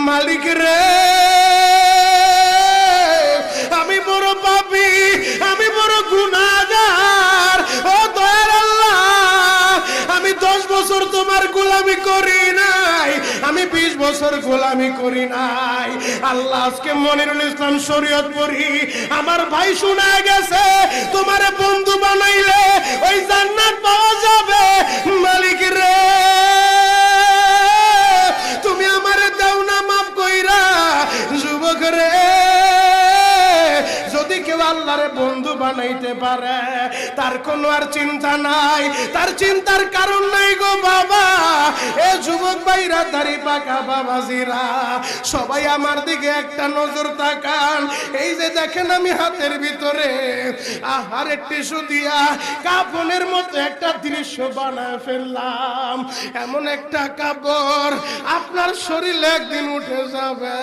মালিক রে আমি বড় পাপী, আমি বড় গুনাহগার। ও দয়ার আল্লাহ, আমি 10 বছর তোমার গোলামি করি নাই, আমি 20 বছর গোলামি করি নাই। আল্লাহ আজকে মনিরুল ইসলাম শরীয়তপুরী আমার ভাই শোনা গেছে তোমারে বন্ধু বানাইলে ওই জান্নাত পাওয়া যাবে। মালিক রে তুমি আমারে দাও না মাফ কইরা। যুবক রে যদি কেউ আল্লাহরে বন্ধু বানাইতে পারে তার কোনো আর চিন্তা নাই, তার চিন্তার কারণ নাই গো বাবা। এ যুবক ভাইরা, দাড়ি পাকা বাবাজিরা, সবাই আমার দিকে একটা নজর তাকান। এই যে দেখেন আমি হাতের ভিতরে আহারে টিস্যু দিয়া কাফনের মতো একটা দৃশ্য বানায় ফেললাম। এমন একটা কাপড় আপনার শরীরে একদিন উঠে যাবে।